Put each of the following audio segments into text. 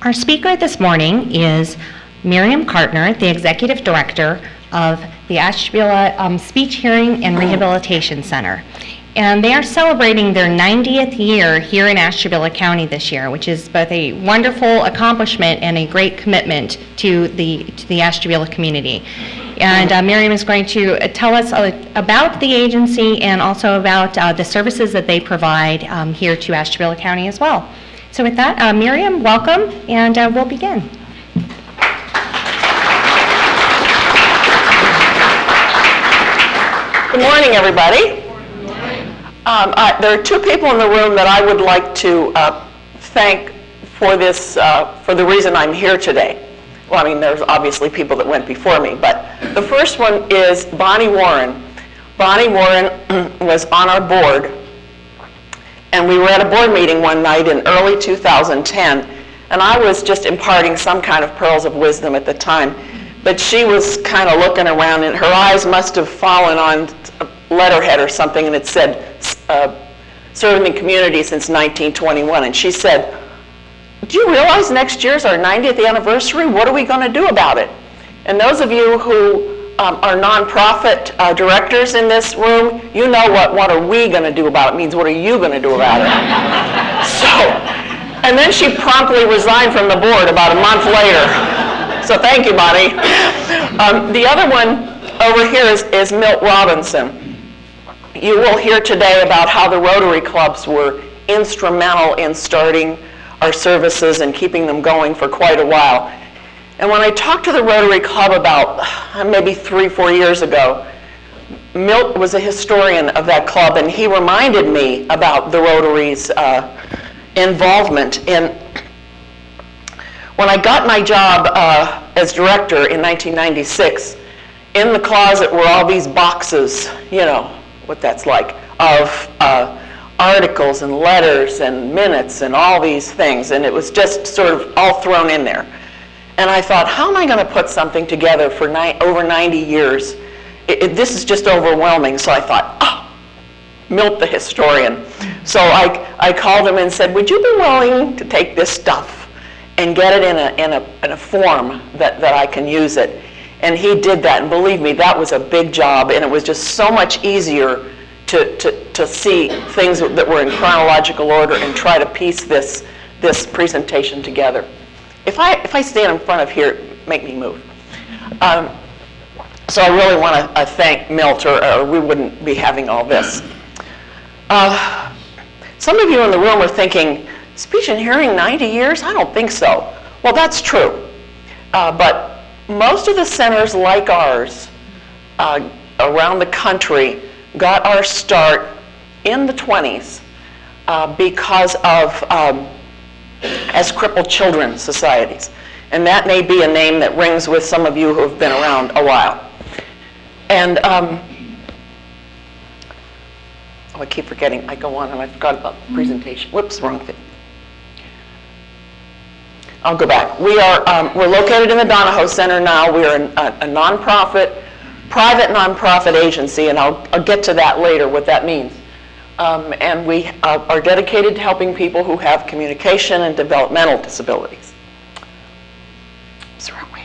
Our speaker this morning is Miriam Cartner, the Executive Director of the Ashtabula Speech Hearing and Rehabilitation Center. And they are celebrating their 90th year here in Ashtabula County this year, which is both a wonderful accomplishment and a great commitment to the Ashtabula community. And Miriam is going to tell us about the agency and also about the services that they provide here to Ashtabula County as well. So with that, Miriam, welcome, and we'll begin. Good morning, everybody. There are two people in the room that I would like to thank for this, for the reason I'm here today. Well, I mean, there's obviously people that went before me, but the first one is Bonnie Warren. Bonnie Warren was on our board, and we were at a board meeting one night in early 2010, and I was just imparting some kind of pearls of wisdom at the time, but she was kind of looking around, and her eyes must have fallen on a letterhead or something, and it said, serving the community since 1921, and she said, do you realize next year's our 90th anniversary? What are we going to do about it? And those of you who are nonprofit directors in this room, you know what are we going to do about it means what are you going to do about it? And then she promptly resigned from the board about a month later. So thank you, Bonnie. The other one over here is Milt Robinson. You will hear today about how the Rotary Clubs were instrumental in starting our services and keeping them going for quite a while. And when I talked to the Rotary Club about maybe 3-4 years ago, Milt was a historian of that club, and he reminded me about the Rotary's involvement in. When I got my job as director in 1996, in the closet were all these boxes, you know what that's like, of articles and letters and minutes and all these things, and it was just sort of all thrown in there. And I thought, how am I going to put something together for over 90 years? This is just overwhelming. So I thought, oh, Milt the historian. So I called him and said, would you be willing to take this stuff and get it in a form that I can use it? And he did that, and believe me, that was a big job, and it was just so much easier to see things that were in chronological order and try to piece this presentation together. If I stand in front of here, make me move. So I really want to thank Milt, or we wouldn't be having all this. Some of you in the room are thinking, speech and hearing 90 years? I don't think so. Well, that's true. But most of the centers like ours around the country got our start in the 20s because of as crippled children societies. And that may be a name that rings with some of you who have been around a while. And I keep forgetting. I go on and I forgot about the presentation. Whoops, wrong thing. I'll go back. We're located in the Donahoe Center now. We're a nonprofit, private nonprofit agency, and I'll get to that later, what that means. And we are dedicated to helping people who have communication and developmental disabilities. Wrong way.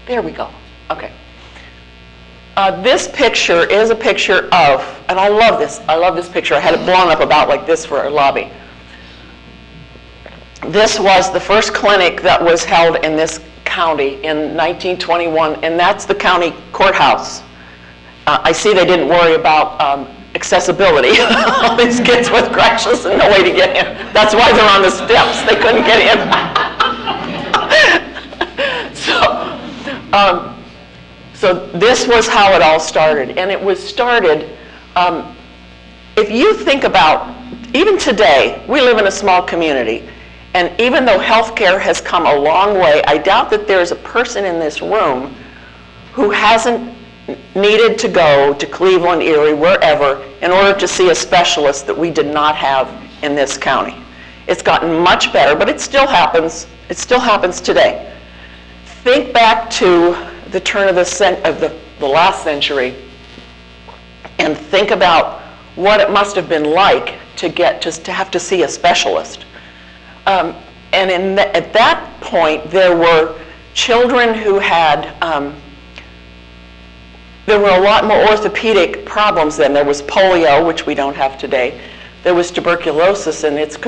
There we go. Okay. This picture is a picture of, and I love this picture. I had it blown up about like this for our lobby. This was the first clinic that was held in this county in 1921, and that's the county courthouse. I see they didn't worry about accessibility. All these kids with crutches and no way to get in. That's why they're on the steps. They couldn't get in. So this was how it all started. And it was started, if you think about, even today, we live in a small community. And even though healthcare has come a long way, I doubt that there's a person in this room who hasn't needed to go to Cleveland, Erie, wherever, in order to see a specialist that we did not have in this county. It's gotten much better, but it still happens. It still happens today. Think back to the turn of the last century and think about what it must have been like to have to see a specialist. And at that point, there were children who had, there were a lot more orthopedic problems then. There was polio, which we don't have today. There was tuberculosis and its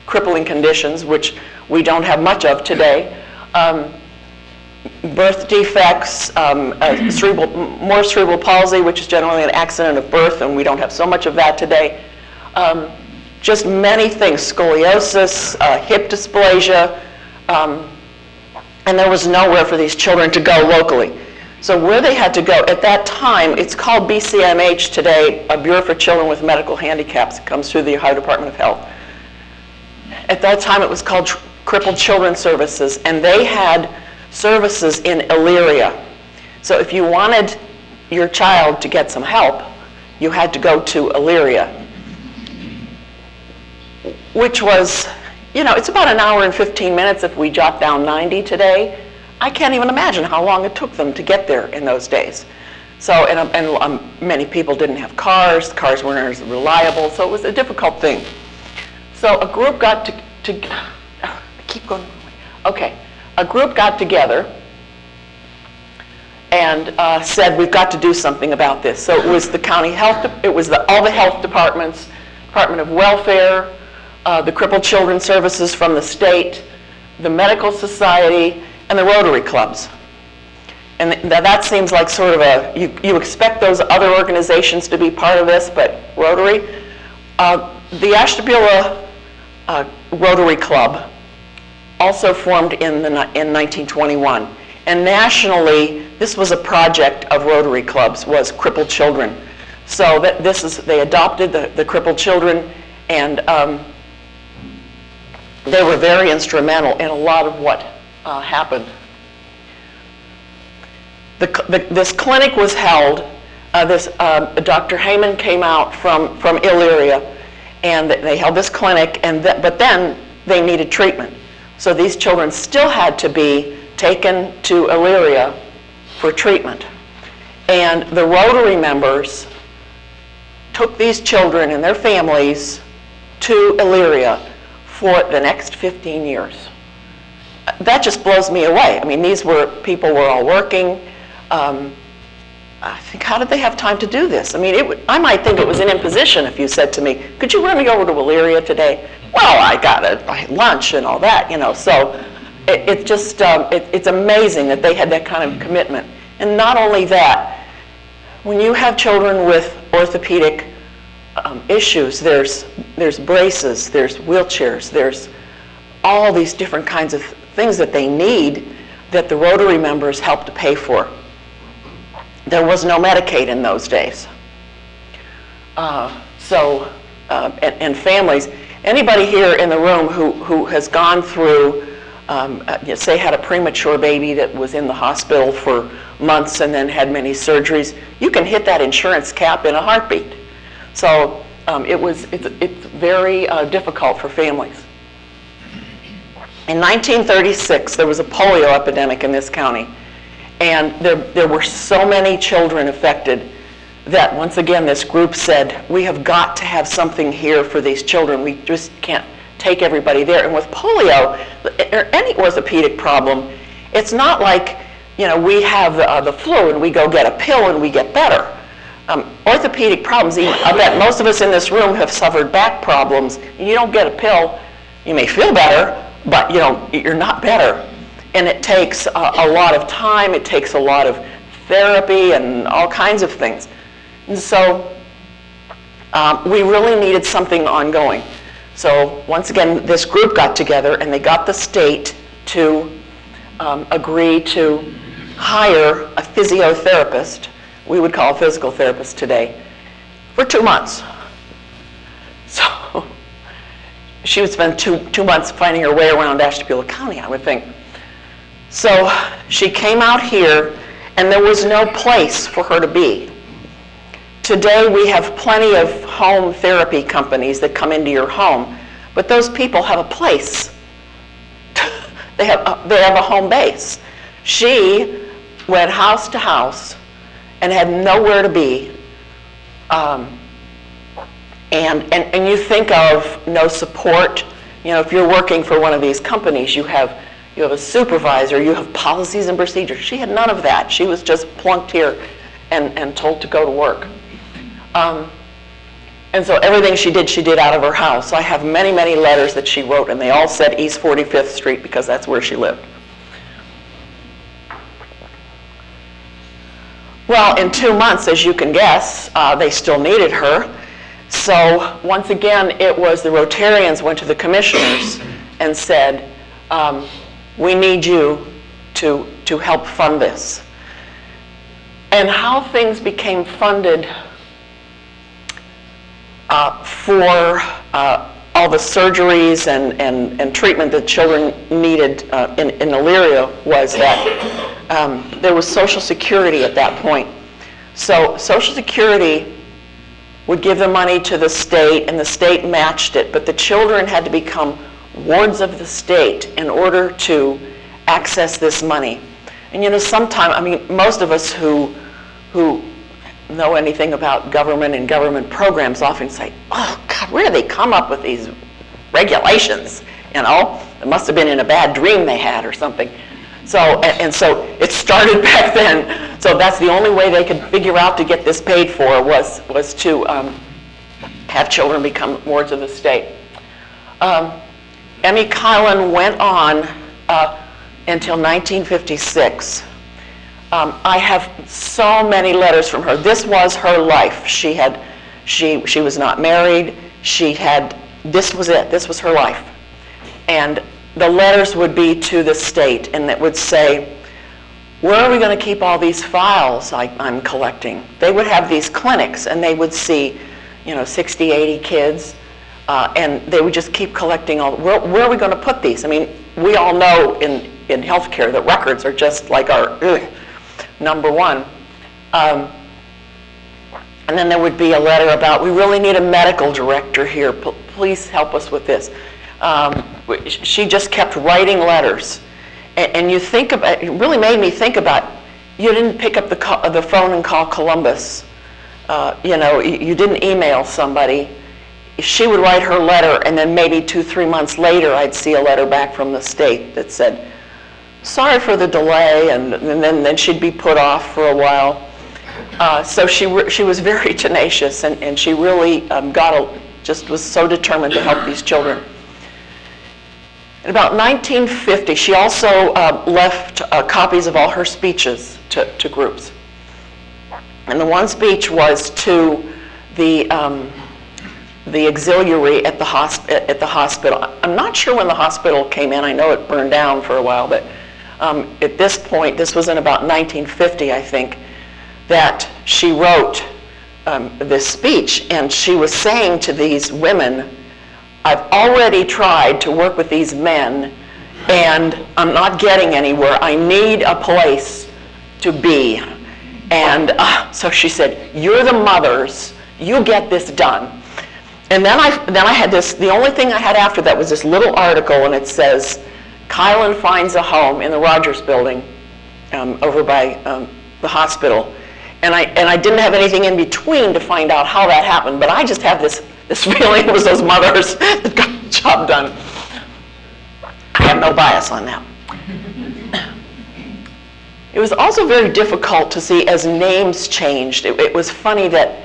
crippling conditions, which we don't have much of today. Birth defects, more cerebral palsy, which is generally an accident of birth, and we don't have so much of that today. Just many things, scoliosis, hip dysplasia, and there was nowhere for these children to go locally. So where they had to go, at that time, it's called BCMH today, a Bureau for Children with Medical Handicaps. It comes through the Ohio Department of Health. At that time, it was called Crippled Children's Services, and they had services in Elyria. So if you wanted your child to get some help, you had to go to Elyria, which was, it's about an hour and 15 minutes if we jot down 90 today. I can't even imagine how long it took them to get there in those days. So, and many people didn't have cars. Cars weren't as reliable, so it was a difficult thing. So a group got keep going. Okay, a group got together and said, we've got to do something about this. So it was the county health, it was all the health departments, Department of Welfare, the Crippled Children's Services from the state, the Medical Society, and the Rotary clubs. And that seems like sort of you expect those other organizations to be part of this, but Rotary, the Ashtabula Rotary Club also formed in 1921. And nationally, this was a project of Rotary clubs, was crippled children. So they adopted the crippled children, and they were very instrumental in a lot of what happened. This clinic was held. Dr. Heyman came out from Elyria, and they held this clinic. But then they needed treatment, so these children still had to be taken to Elyria for treatment. And the Rotary members took these children and their families to Elyria for the next 15 years. That just blows me away. I mean, people were all working. I think, how did they have time to do this? I mean, I might think it was an imposition if you said to me, could you run me over to Elyria today? Well, I had lunch and all that, So it's amazing that they had that kind of commitment. And not only that, when you have children with orthopedic issues, there's braces, there's wheelchairs, there's all these different kinds of things that they need that the Rotary members help to pay for. There was no Medicaid in those days. And families, anybody here in the room who has gone through, say had a premature baby that was in the hospital for months and then had many surgeries, you can hit that insurance cap in a heartbeat. So it's very difficult for families. In 1936, there was a polio epidemic in this county, and there were so many children affected that once again this group said, we have got to have something here for these children. We just can't take everybody there. And with polio, or any orthopedic problem, it's not like, we have the flu and we go get a pill and we get better. Orthopedic problems, I bet most of us in this room have suffered back problems. You don't get a pill, you may feel better, but you're not better. And it takes a lot of time, it takes a lot of therapy and all kinds of things. And so we really needed something ongoing. So once again, this group got together and they got the state to agree to hire a physiotherapist, we would call a physical therapist today, for 2 months. So she would spend two months finding her way around Ashtabula County, I would think. So she came out here, and there was no place for her to be. Today we have plenty of home therapy companies that come into your home, but those people have a place. They have a home base. She went house to house and had nowhere to be. And you think of no support. You know, if you're working for one of these companies, you have a supervisor, you have policies and procedures. She had none of that. She was just plunked here and told to go to work. And so everything she did out of her house. I have many, many letters that she wrote, and they all said East 45th Street because that's where she lived. Well, in 2 months, as you can guess, they still needed her. So once again, it was the Rotarians went to the commissioners and said, we need you to help fund this. And how things became funded for all the surgeries and treatment that children needed in Elyria was that there was Social Security at that point. So Social Security would give the money to the state, and the state matched it, but the children had to become wards of the state in order to access this money. And you know, sometimes, I mean, most of us who know anything about government and government programs often say, oh God, where do they come up with these regulations? You know, it must have been in a bad dream they had or something. So, and so it started back then. So that's the only way they could figure out to get this paid for was to have children become wards of the state. Emmy Kylan went on until 1956. I have so many letters from her. This was her life. She was not married. This was it. This was her life. And the letters would be to the state, and it would say, where are we going to keep all these files I'm collecting? They would have these clinics, and they would see, 60, 80 kids, and they would just keep collecting all. Where are we going to put these? I mean, we all know in healthcare that records are just like our number one. And then there would be a letter about, we really need a medical director here. Please help us with this. She just kept writing letters. And you think about, it really made me think about, you didn't pick up the phone and call Columbus. You didn't email somebody. She would write her letter, and then maybe 2-3 months later, I'd see a letter back from the state that said, sorry for the delay, and then she'd be put off for a while. So she was very tenacious, and she really just was so determined to help these children. In about 1950, she also left copies of all her speeches to groups. And the one speech was to the auxiliary at the hospital. I'm not sure when the hospital came in. I know it burned down for a while, but at this point, this was in about 1950, I think, that she wrote this speech, and she was saying to these women, I've already tried to work with these men, and I'm not getting anywhere. I need a place to be. And so she said, you're the mothers. You get this done. And then I had this, the only thing I had after that was this little article, and it says, Kylan finds a home in the Rogers building over by the hospital. And I didn't have anything in between to find out how that happened, but I just have this feeling it was those mothers that got the job done. I have no bias on that. It was also very difficult to see as names changed. It was funny that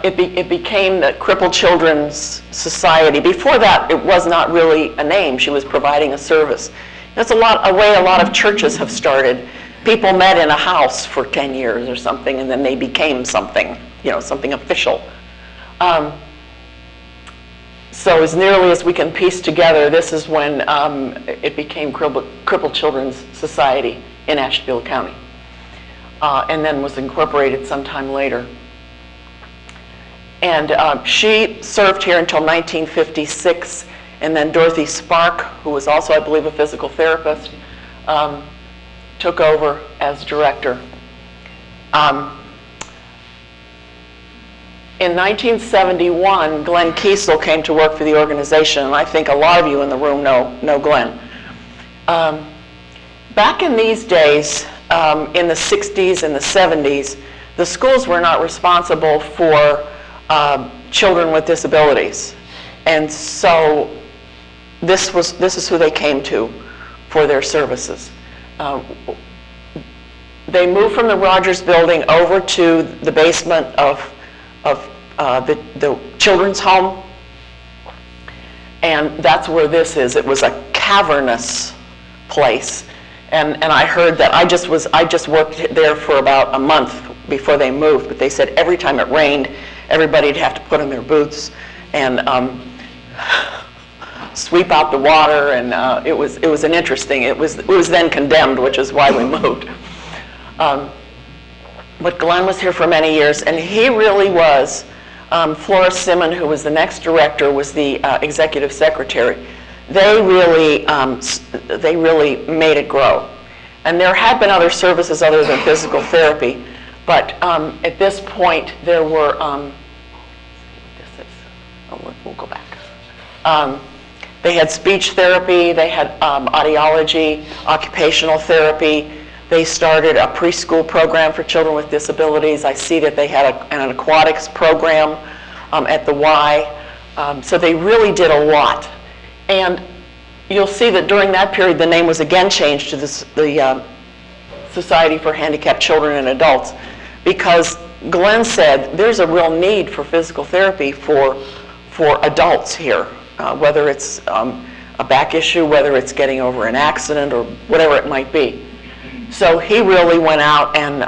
it became the Crippled Children's Society. Before that, it was not really a name. She was providing a service. That's a way a lot of churches have started. People met in a house for 10 years or something, and then they became something, something official. So as nearly as we can piece together, this is when it became Crippled Children's Society in Ashtabula County, and then was incorporated sometime later. And she served here until 1956, and then Dorothy Spark, who was also, I believe, a physical therapist, took over as director. In 1971, Glenn Kiesel came to work for the organization, and I think a lot of you in the room know Glenn. Back in these days, in the 60s and the 70s, the schools were not responsible for children with disabilities. And so this is who they came to for their services. They moved from the Rogers building over to the basement of the children's home, and that's where this is. It was a cavernous place, and I heard that I just worked there for about a month before they moved, but they said every time it rained, everybody'd have to put on their boots and sweep out the water, and it was an interesting. It was then condemned, which is why we moved. But Glenn was here for many years, and he really was. Flora Simon, who was the next director, was the executive secretary. They really made it grow. And there had been other services other than physical therapy, but at this point there were. We'll go back. They had speech therapy. They had audiology, occupational therapy. They started a preschool program for children with disabilities. I see that they had an aquatics program at the Y. So they really did a lot. And you'll see that during that period, the name was again changed to the Society for Handicapped Children and Adults, because Glenn said there's a real need for physical therapy for adults here, whether it's a back issue, whether it's getting over an accident, or whatever it might be. So he really went out and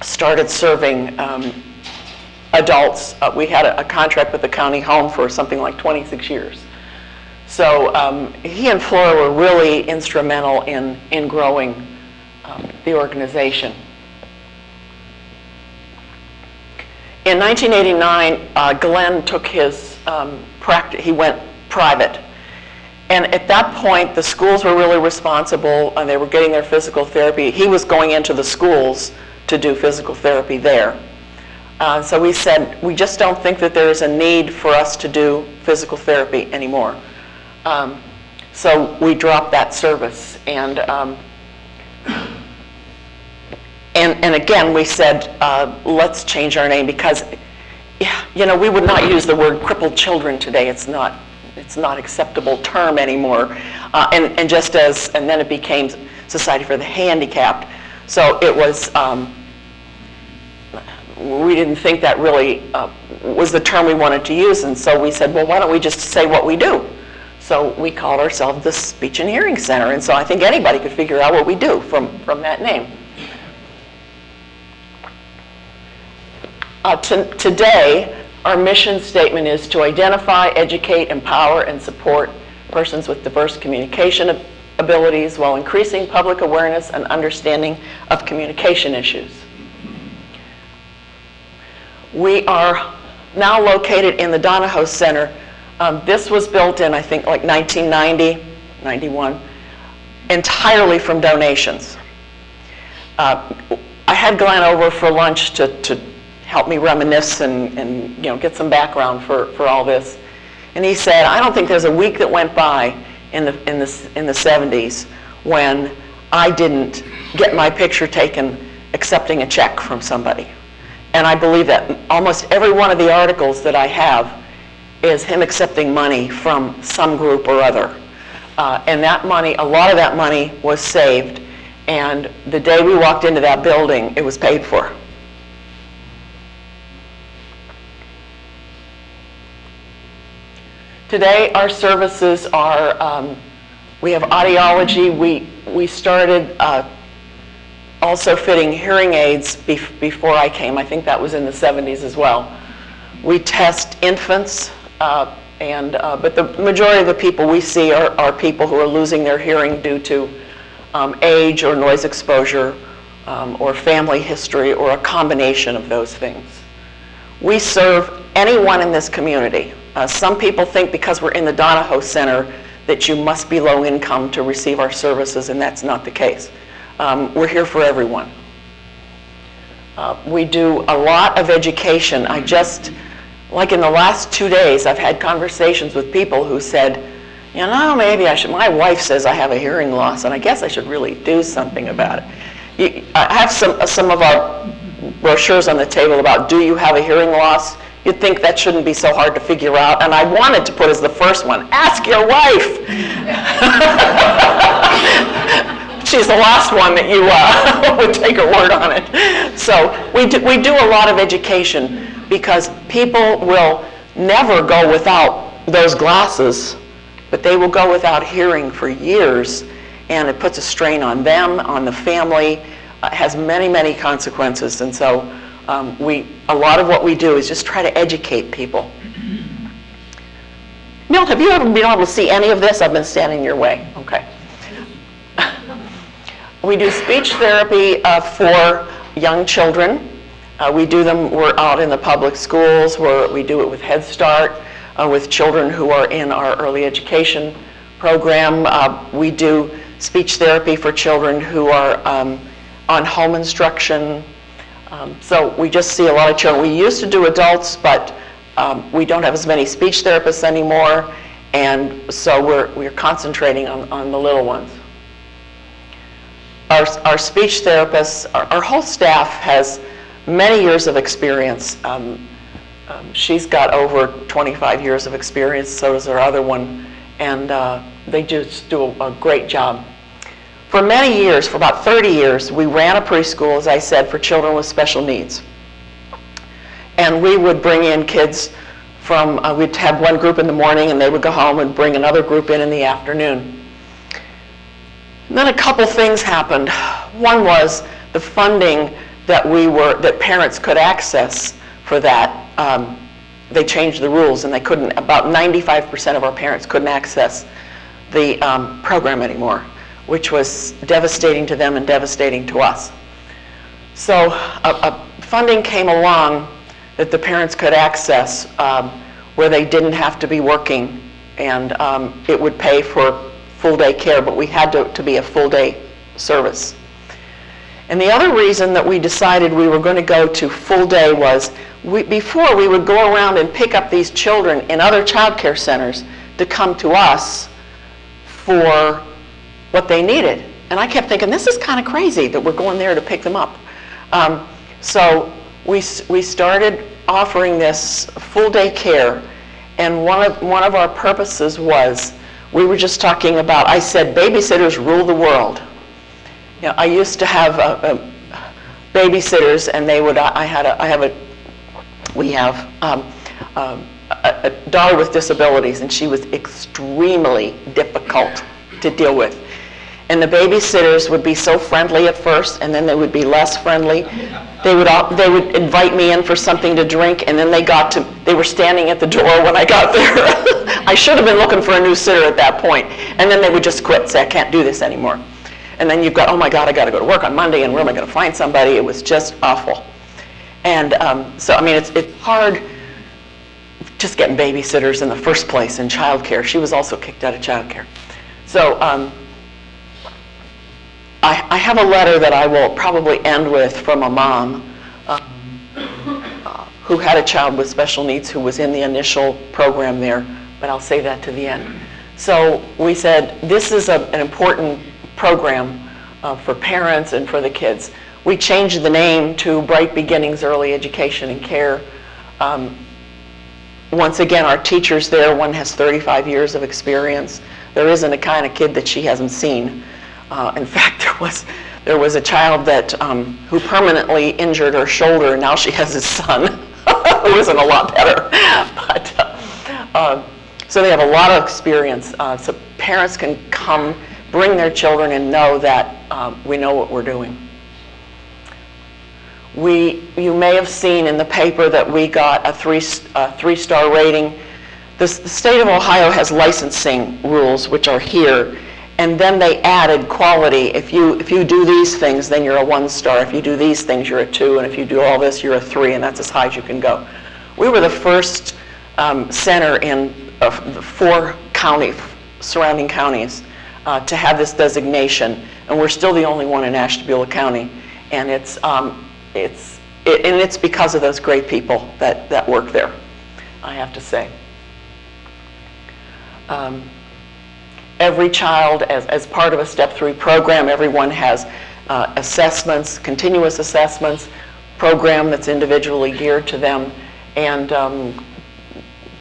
started serving adults. We had a contract with the county home for something like 26 years. So he and Flora were really instrumental in growing the organization. In 1989, Glenn took his practice, he went private. And at that point, the schools were really responsible, and they were getting their physical therapy. He was going into the schools to do physical therapy there. So we said, we just don't think that there is a need for us to do physical therapy anymore. So we dropped that service. And again, we said, let's change our name, because, we would not use the word crippled children today. It's not acceptable term anymore. And then it became Society for the Handicapped. So it was, we didn't think that really was the term we wanted to use. And so we said, well, why don't we just say what we do? So we called ourselves the Speech and Hearing Center. And so I think anybody could figure out what we do from that name. Today, our mission statement is to identify, educate, empower, and support persons with diverse communication abilities while increasing public awareness and understanding of communication issues. We are now located in the Donahoe Center. This was built in, I think, like 1990, 91, entirely from donations. I had Glenn over for lunch to help me reminisce and get some background for all this. And he said, I don't think there's a week that went by in the 70s when I didn't get my picture taken accepting a check from somebody. And I believe that almost every one of the articles that I have is him accepting money from some group or other. And that money, a lot of that money was saved. And the day we walked into that building, it was paid for. Today, our services are, we have audiology. We started also fitting hearing aids before I came. I think that was in the 70s as well. We test infants, but the majority of the people we see are people who are losing their hearing due to age or noise exposure or family history or a combination of those things. We serve anyone in this community. Some people think because we're in the Donahoe Center that you must be low income to receive our services, and that's not the case. We're here for everyone. We do a lot of education. Like in the last 2 days, I've had conversations with people who said, maybe I should, my wife says I have a hearing loss, and I guess I should really do something about it. I have some of our brochures on the table about, do you have a hearing loss? You'd think that shouldn't be so hard to figure out, and I wanted to put as the first one, ask your wife. She's the last one that you would take her word on it. So we do a lot of education because people will never go without those glasses, but they will go without hearing for years, and it puts a strain on them, on the family, has many, many consequences. And so a lot of what we do is just try to educate people. Milt, have you ever been able to see any of this? I've been standing in your way. Okay. We do speech therapy for young children. We're out in the public schools, we do it with Head Start, with children who are in our early education program. We do speech therapy for children who are on home instruction. So we just see a lot of children. We used to do adults, but we don't have as many speech therapists anymore, and so we're concentrating on the little ones. Our speech therapists, our whole staff has many years of experience. She's got over 25 years of experience, so does our other one, and they just do a great job. For many years, for about 30 years, we ran a preschool, as I said, for children with special needs. And we would bring in kids from, we'd have one group in the morning and they would go home and bring another group in the afternoon. And then a couple things happened. One was the funding that parents could access for that. They changed the rules and they couldn't, about 95% of our parents couldn't access the program anymore, which was devastating to them and devastating to us. So funding came along that the parents could access where they didn't have to be working, and it would pay for full day care, but we had to be a full day service. And the other reason that we decided we were going to go to full day was before we would go around and pick up these children in other child care centers to come to us for what they needed. And I kept thinking, this is kind of crazy that we're going there to pick them up. So we started offering this full day care, and one of our purposes was, we were just talking about, I said, babysitters rule the world. You know, I used to have babysitters, and we have a daughter with disabilities, and she was extremely difficult to deal with. And the babysitters would be so friendly at first, and then they would be less friendly. They would invite me in for something to drink, and then they were standing at the door when I got there. I should have been looking for a new sitter at that point. And then they would just quit, say, I can't do this anymore. And then you've got, oh my God, I got to go to work on Monday, and where am I going to find somebody? It was just awful. And so, I mean, it's hard just getting babysitters in the first place in childcare. She was also kicked out of childcare. So I have a letter that I will probably end with from a mom who had a child with special needs who was in the initial program there, but I'll say that to the end. So we said, this is an important program for parents and for the kids. We changed the name to Bright Beginnings Early Education and Care. Once again, our teachers there, one has 35 years of experience. There isn't a kind of kid that she hasn't seen. In fact, there was a child that who permanently injured her shoulder, and now she has his son, who isn't a lot better. But so they have a lot of experience. So parents can come, bring their children, and know that we know what we're doing. You may have seen in the paper that we got a three-star rating. The state of Ohio has licensing rules, which are here. And then they added quality. If you do these things, then you're a 1-star. If you do these things, you're a 2. And if you do all this, you're a 3. And that's as high as you can go. We were the first center in the 4 surrounding counties to have this designation. And we're still the only one in Ashtabula County. And it's because of those great people that work there, I have to say. Every child, as part of a Step 3 program, everyone has assessments, continuous assessments, program that's individually geared to them. and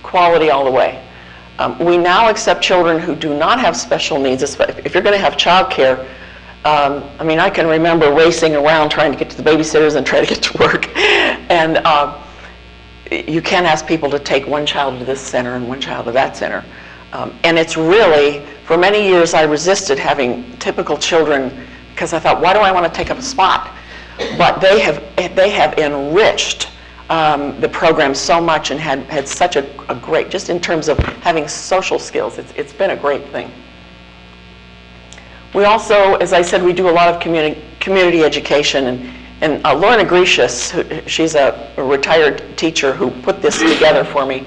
quality all the way. We now accept children who do not have special needs. If you're going to have childcare, I mean, I can remember racing around trying to get to the babysitters and try to get to work. And you can't ask people to take one child to this center and one child to that center. And it's really, for many years I resisted having typical children because I thought, why do I want to take up a spot? But they have enriched the program so much and had such a great, just in terms of having social skills, it's been a great thing. We also, as I said, we do a lot of community education, and Lorna Grecius, she's a retired teacher who put this together for me,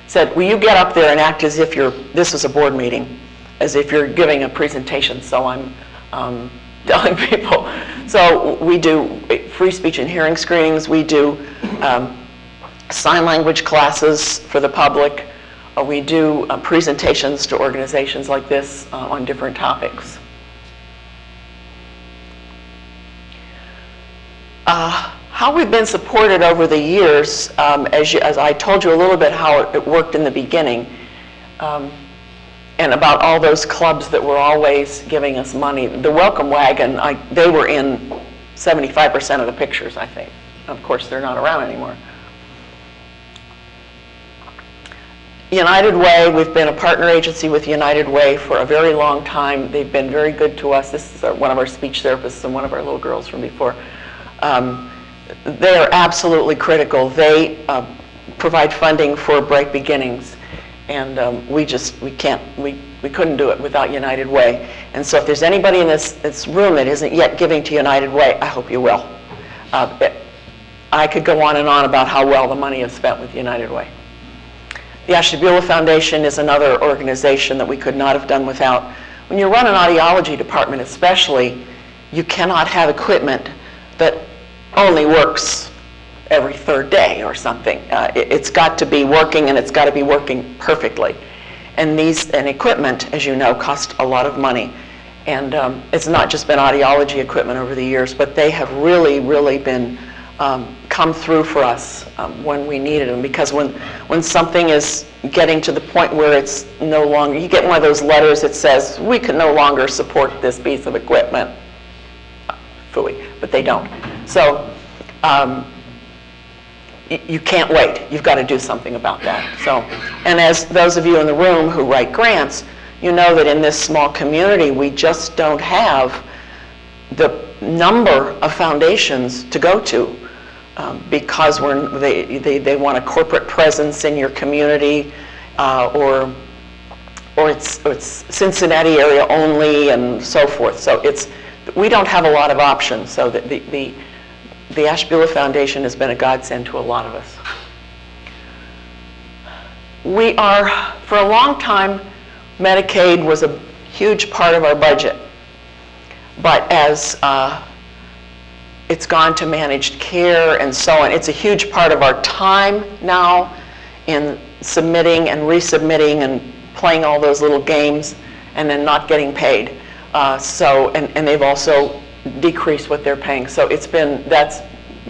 said, will you get up there and act as if this is a board meeting, as if you're giving a presentation, so I'm telling people. So we do free speech and hearing screenings, we do sign language classes for the public, we do presentations to organizations like this on different topics. How we've been supported over the years, as I told you a little bit how it worked in the beginning, and about all those clubs that were always giving us money. The Welcome Wagon, they were in 75% of the pictures, I think. Of course, they're not around anymore. United Way, we've been a partner agency with United Way for a very long time. They've been very good to us. This is one of our speech therapists and one of our little girls from before. They are absolutely critical. They provide funding for Bright Beginnings, and we couldn't do it without United Way. And so if there's anybody in this room that isn't yet giving to United Way, I hope you will. I could go on and on about how well the money is spent with United Way. The Ashtabula Foundation is another organization that we could not have done without. When you run an audiology department especially, you cannot have equipment that only works every third day or something. It's got to be working, and it's got to be working perfectly. And equipment, as you know, cost a lot of money. And it's not just been audiology equipment over the years, but they have really, really been come through for us when we needed them. Because when something is getting to the point where it's no longer, you get one of those letters that says, we can no longer support this piece of equipment. Phooey, but they don't. So you can't wait. You've got to do something about that. So, and as those of you in the room who write grants, you know that in this small community, we just don't have the number of foundations to go to because they want a corporate presence in your community, or it's Cincinnati area only, and so forth. So we don't have a lot of options. So the Ashtabula Foundation has been a godsend to a lot of us. We are, for a long time, Medicaid was a huge part of our budget. But as it's gone to managed care and so on, it's a huge part of our time now in submitting and resubmitting and playing all those little games and then not getting paid. And they've also decreased what they're paying. So that's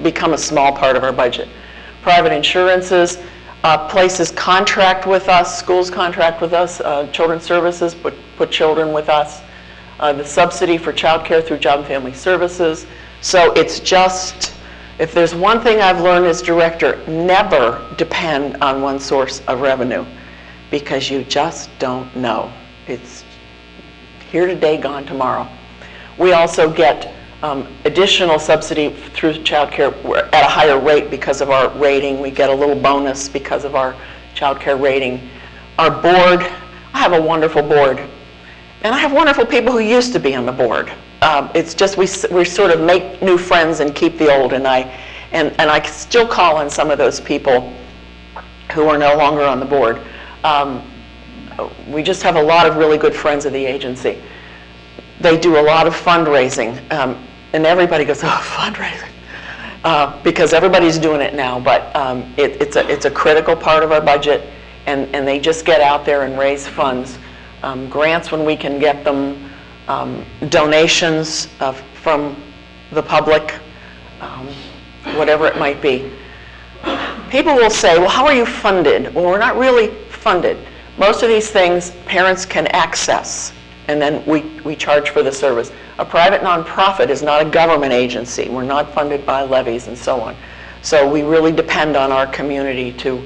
become a small part of our budget. Private insurances, places contract with us, schools contract with us, children's services put children with us, the subsidy for child care through Job and Family Services. So it's just, if there's one thing I've learned as director, never depend on one source of revenue, because you just don't know. It's here today, gone tomorrow. We also get additional subsidy through child care at a higher rate because of our rating. We get a little bonus because of our child care rating. Our board, I have a wonderful board. And I have wonderful people who used to be on the board. It's just we sort of make new friends and keep the old, and I still call on some of those people who are no longer on the board. We just have a lot of really good friends of the agency. They do a lot of fundraising, and everybody goes, oh, fundraising, because everybody's doing it now, but it's a critical part of our budget, and they just get out there and raise funds. Grants when we can get them, donations from the public, whatever it might be. People will say, well, how are you funded? Well, we're not really funded. Most of these things parents can access, and then we charge for the service. A private nonprofit is not a government agency. We're not funded by levies and so on. So we really depend on our community to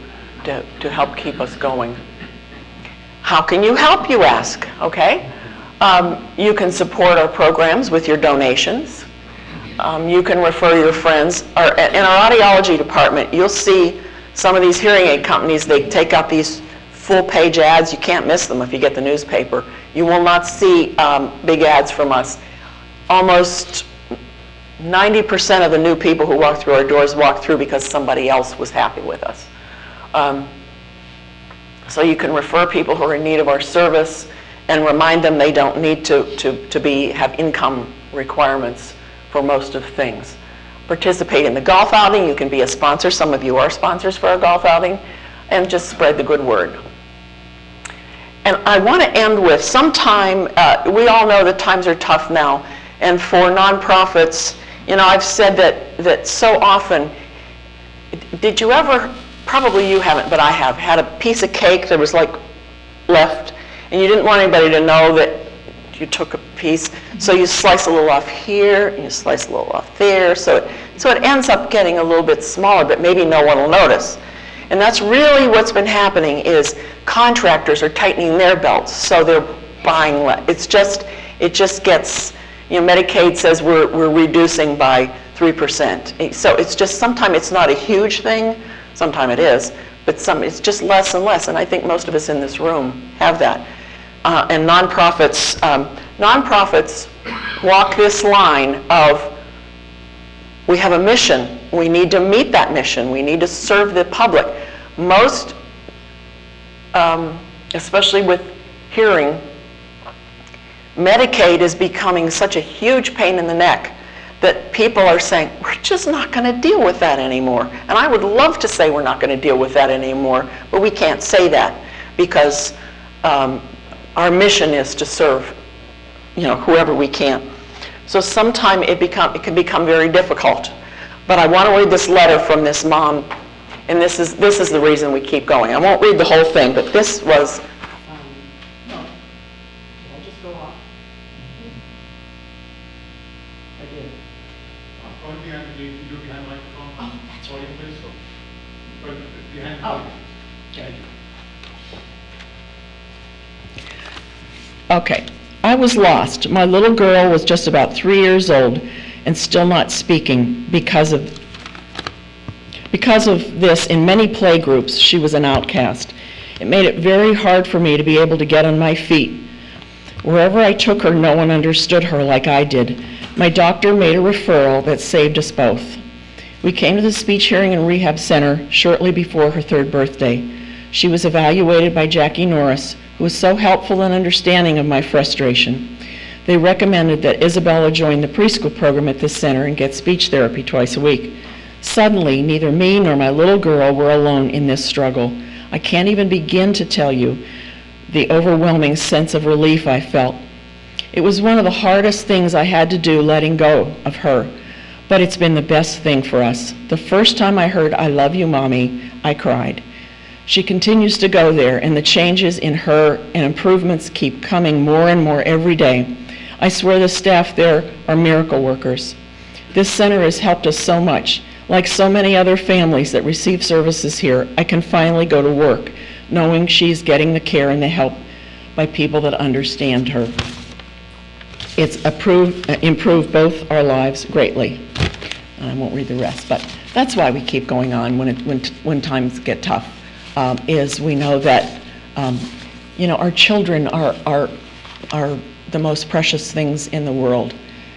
help keep us going. How can you help, you ask? Okay. You can support our programs with your donations. You can refer your friends. In our audiology department, you'll see some of these hearing aid companies, they take out these full-page ads. You can't miss them if you get the newspaper. You will not see big ads from us. Almost 90% of the new people who walk through our doors walk through because somebody else was happy with us. So you can refer people who are in need of our service and remind them they don't need to have income requirements for most of things. Participate in the golf outing. You can be a sponsor. Some of you are sponsors for our golf outing. And just spread the good word. And I want to end with, we all know that times are tough now. And for nonprofits, I've said that so often, did you ever, probably you haven't, but I have, had a piece of cake that was left, and you didn't want anybody to know that you took a piece, so you slice a little off here, and you slice a little off there, so it ends up getting a little bit smaller, but maybe no one will notice. And that's really what's been happening is contractors are tightening their belts, so they're buying less. It just gets, Medicaid says we're reducing by 3%. So it's just, sometimes it's not a huge thing, sometimes it is, but it's just less and less, and I think most of us in this room have that. And nonprofits walk this line of, we have a mission. We need to meet that mission. We need to serve the public. Most, especially with hearing, Medicaid is becoming such a huge pain in the neck that people are saying, we're just not going to deal with that anymore. And I would love to say we're not going to deal with that anymore, but we can't say that because our mission is to serve, whoever we can. So sometimes it can become very difficult. But I want to read this letter from this mom, and this is the reason we keep going. I won't read the whole thing, but this was. No, I'll just go off. I did. Only behind the you can microphone. Oh, that's right. But behind the Oh. Thank you. Okay, I was lost. My little girl was just about 3 years old and still not speaking because of this. In many play groups, she was an outcast. It made it very hard for me to be able to get on my feet. Wherever I took her, no one understood her like I did. My doctor made a referral that saved us both. We came to the Speech Hearing and Rehab Center shortly before her 3rd birthday. She was evaluated by Jackie Norris, who was so helpful and understanding of my frustration. They recommended that Isabella join the preschool program at this center and get speech therapy twice a week. Suddenly, neither me nor my little girl were alone in this struggle. I can't even begin to tell you the overwhelming sense of relief I felt. It was one of the hardest things I had to do, letting go of her, but it's been the best thing for us. The first time I heard, "I love you, Mommy," I cried. She continues to go there, and the changes in her and improvements keep coming more and more every day. I swear the staff there are miracle workers. This center has helped us so much. Like so many other families that receive services here, I can finally go to work, knowing she's getting the care and the help by people that understand her. It's improved both our lives greatly. I won't read the rest, but that's why we keep going on when times get tough. Is we know that our children are the most precious things in the world,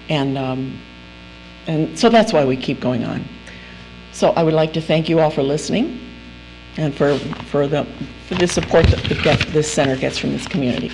and so that's why we keep going on. So I would like to thank you all for listening, and for the support that this center gets from this community.